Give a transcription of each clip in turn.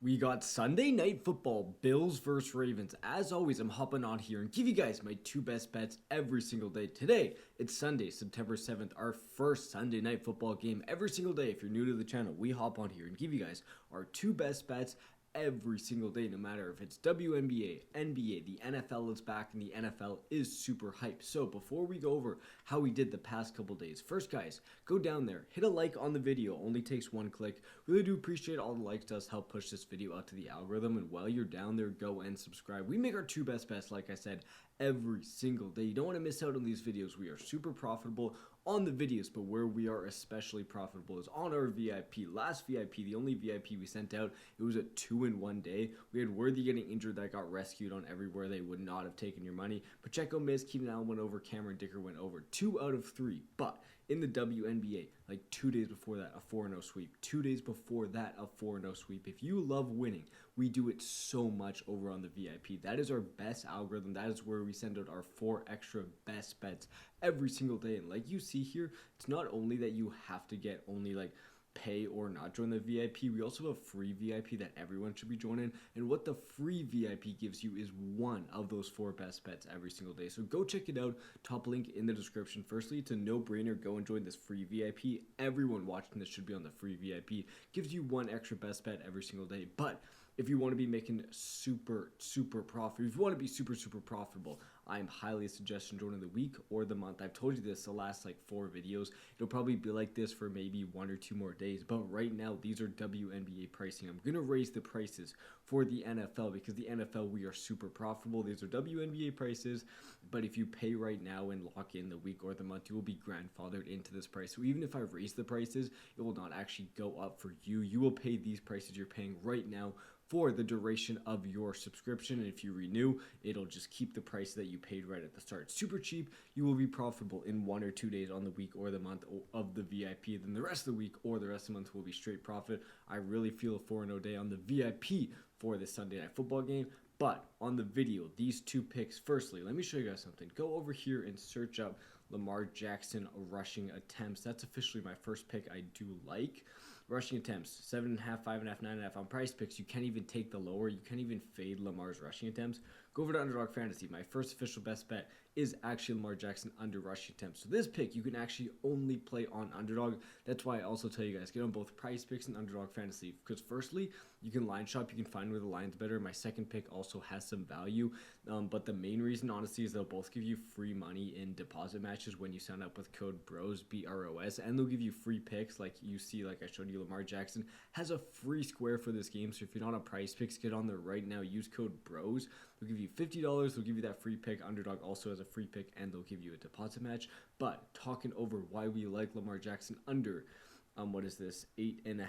We got Sunday Night Football, Bills versus Ravens. As always, I'm hopping on here and give you guys my two best bets every single day. Today, it's Sunday, September 7th, our first Sunday Night Football game every single day. If you're new to the channel, we hop on here and give you guys our two best bets every single day, no matter if it's WNBA, NBA, the NFL is back, and the NFL is super hyped. So before we go over how we did the past couple days, first guys, go down there, hit a like on the video, only takes one click. Really do appreciate all the likes, does help push this video out to the algorithm, and while you're down there, go and subscribe. We make our two best bets, like I said, every single day. You don't want to miss out on these videos. We are super profitable on the videos, but where we are especially profitable is on our VIP. Last VIP, the only VIP we sent out, it was a 2-in-1 day. We had Worthy getting injured that got rescued on everywhere. They would not have taken your money. Pacheco missed, Keenan Allen went over, Cameron Dicker went over. 2 out of 3. But in the WNBA, like 2 days before that, a 4-0 sweep. 2 days before that, a 4-0 sweep. If you love winning, we do it so much over on the VIP. That is our best algorithm. That is where we send out our 4 extra best bets every single day. And like you see here, it's not only that you have to get only like pay or not join the VIP, we also have a free VIP that everyone should be joining. And what the free VIP gives you is one of those 4 best bets every single day. So go check it out. Top link in the description. Firstly, it's a no-brainer. Go and join this free VIP. Everyone watching this should be on the free VIP. Gives you 1 extra best bet every single day. But if you want to be making super profitable, if you want to be super profitable, I'm highly suggesting joining the week or the month. I've told you this the last like 4 videos. It'll probably be like this for maybe 1 or 2 more days. But right now, these are WNBA pricing. I'm going to raise the prices for the NFL because the NFL, we are super profitable. These are WNBA prices. But if you pay right now and lock in the week or the month, you will be grandfathered into this price. So even if I raise the prices, it will not actually go up for you. You will pay these prices you're paying right now for the duration of your subscription. And if you renew, it'll just keep the price that you paid right at the start. Super cheap. You will be profitable in 1 or 2 days on the week or the month of the VIP. Then the rest of the week or the rest of the month will be straight profit. I really feel a 4-0 day on the VIP for this Sunday Night Football game. But on the video, these 2 picks, firstly, let me show you guys something. Go over here and search up Lamar Jackson rushing attempts. That's officially my first pick I do like. Rushing attempts, 7.5, 5.5, 9.5. On PrizePicks, you can't even take the lower. You can't even fade Lamar's rushing attempts. Go over to Underdog Fantasy. My first official best bet is actually Lamar Jackson under rushing attempts. So this pick, you can actually only play on Underdog. That's why I also tell you guys, get on both PrizePicks and Underdog Fantasy. Because firstly, you can line shop. You can find where the line's better. My second pick also has some value. But the main reason, honestly, is they'll both give you free money in deposit matches when you sign up with code BROS, B-R-O-S. And they'll give you free picks like you see, like I showed you, Lamar Jackson has a free square for this game. So if you're not on PrizePicks, get on there right now. Use code BROS. They'll give you $50. They'll give you that free pick. Underdog also has a free pick, and they'll give you a deposit match. But talking over why we like Lamar Jackson under, what is this, 8.5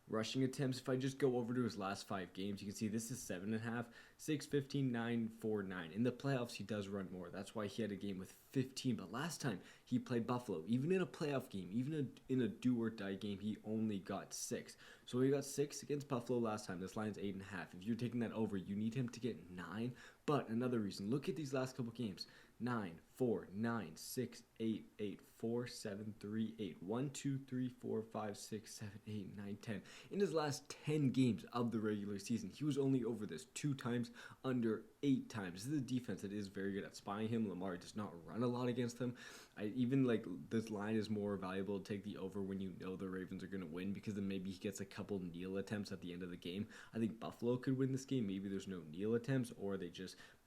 rushing attempts. If I just go over to his last 5 games, you can see this is 7.5, 6, 15, 9, 4, 9. In the playoffs, he does run more. That's why he had a game with 15. But last time he played Buffalo, even in a playoff game, even in a do-or-die game, he only got 6. So he got 6 against Buffalo last time. This line's 8.5. If you're taking that over, you need him to get 9. But another reason, look at these last couple games. 9, 4, 9, 6, 8, 8, 4, 7, 3, 8. 1, 2, 3, 4, 5, 6, 7, 8, 9, 10. In his last 10 games of the regular season, he was only over this 2 times, under 8 times. This is a defense that is very good at spying him. Lamar does not run a lot against them. Even like this line is more valuable to take the over when you know the Ravens are going to win, because then maybe he gets a couple kneel attempts at the end of the game. I think Buffalo could win this game. Maybe there's no kneel attempts, or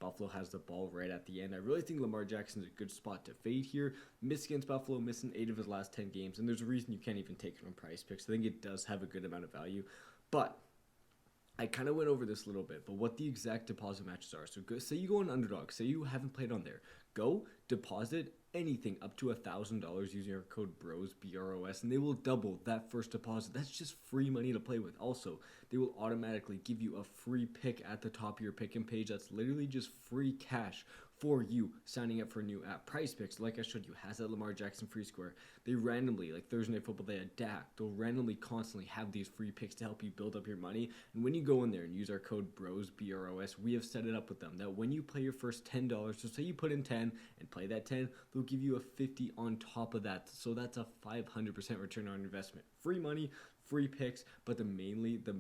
Buffalo has the ball right at the end. I really think Lamar Jackson's a good spot to fade here. Miss against Buffalo, missing 8 of his last 10 games, and there's a reason you can't even take it on PrizePicks. I think it does have a good amount of value, but I kind of went over this a little bit, but what the exact deposit matches are. So say you go on Underdog, say you haven't played on there, go deposit anything up to $1,000 using our code BROS, B-R-O-S, and they will double that first deposit. That's just free money to play with. Also, they will automatically give you a free pick at the top of your pick and page. That's literally just free cash for you signing up for a new app. PrizePicks, like I showed you, has that Lamar Jackson free square. They randomly, like Thursday Night Football, they had Dak. They'll randomly constantly have these free picks to help you build up your money. And when you go in there and use our code BROS, B-R-O-S, we have set it up with them that when you play your first $10, so say you put in 10 and play that 10, they'll give you a 50 on top of that. So that's a 500% return on investment. Free money, free picks, but the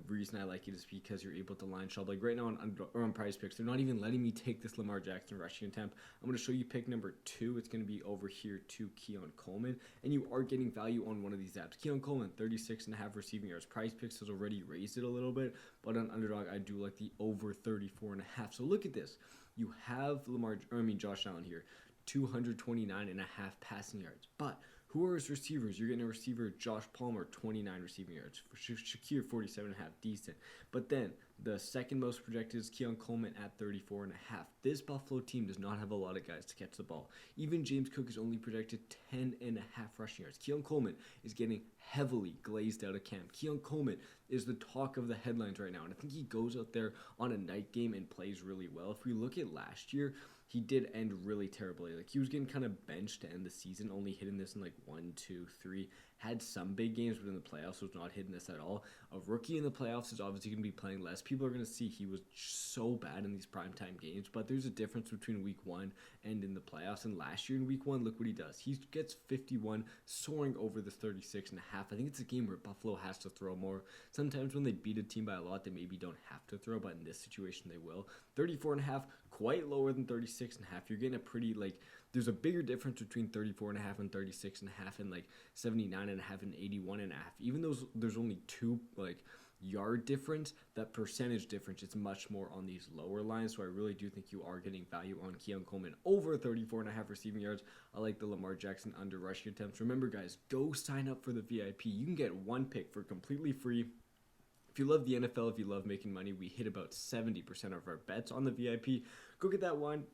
reason I like it is because you're able to line shop. Like right now on PrizePicks, they're not even letting me take this Lamar Jackson rushing attempt. I'm going to show you pick number 2. It's going to be over here to Keon Coleman, and you are getting value on one of these apps. Keon Coleman, 36.5 receiving yards. PrizePicks has already raised it a little bit, but on Underdog, I do like the over 34.5. So look at this. You have Josh Allen here, 229.5 passing yards, but who are his receivers? You're getting a receiver, Josh Palmer, 29 receiving yards. For Shakir, 47.5, decent. But then the second most projected is Keon Coleman at 34.5. This Buffalo team does not have a lot of guys to catch the ball. Even James Cook is only projected 10.5 rushing yards. Keon Coleman is getting heavily glazed out of camp. Keon Coleman is the talk of the headlines right now, and I think he goes out there on a night game and plays really well. If we look at last year, he did end really terribly. Like, he was getting kind of benched to end the season, only hitting this in like 1, 2, 3. Had some big games, but in the playoffs was not hitting this at all. A rookie in the playoffs is obviously going to be playing less. People are going to see he was so bad in these primetime games, but there's a difference between week 1 and in the playoffs. And last year in week 1, look what he does. He gets 51, soaring over the 36.5. I think it's a game where Buffalo has to throw more. Sometimes when they beat a team by a lot, they maybe don't have to throw, but in this situation, they will. 34.5, quite lower than 36.5. You're getting a pretty, like, there's a bigger difference between 34.5 and 36.5 and like 79.5 and 81.5. Even though there's only 2 like yard difference, that percentage difference is much more on these lower lines. So I really do think you are getting value on Keon Coleman over 34.5 receiving yards. I like the Lamar Jackson under rushing attempts. Remember, guys, go sign up for the VIP. You can get 1 pick for completely free. If you love the NFL, if you love making money, we hit about 70% of our bets on the VIP. Go get that one.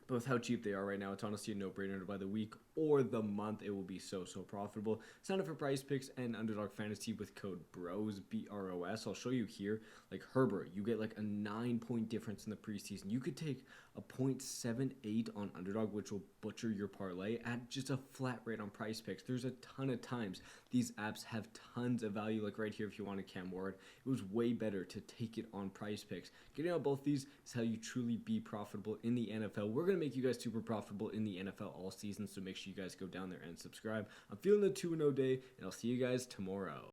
But with how cheap they are right now, it's honestly a no-brainer. By the week or the month, it will be so profitable. Sign up for PrizePicks and Underdog Fantasy with code BROS, BROS. I'll show you here. Like Herbert, you get like a 9-point difference in the preseason. You could take a 0.78 on Underdog, which will butcher your parlay at just a flat rate on PrizePicks. There's a ton of times these apps have tons of value. Like right here, if you want a Cam Ward, it was way better to take it on PrizePicks. Getting on both these is how you truly be profitable in the NFL. We're going to make you guys super profitable in the NFL all season, so make sure you guys go down there and subscribe. I'm feeling the 2-0 day, and I'll see you guys tomorrow.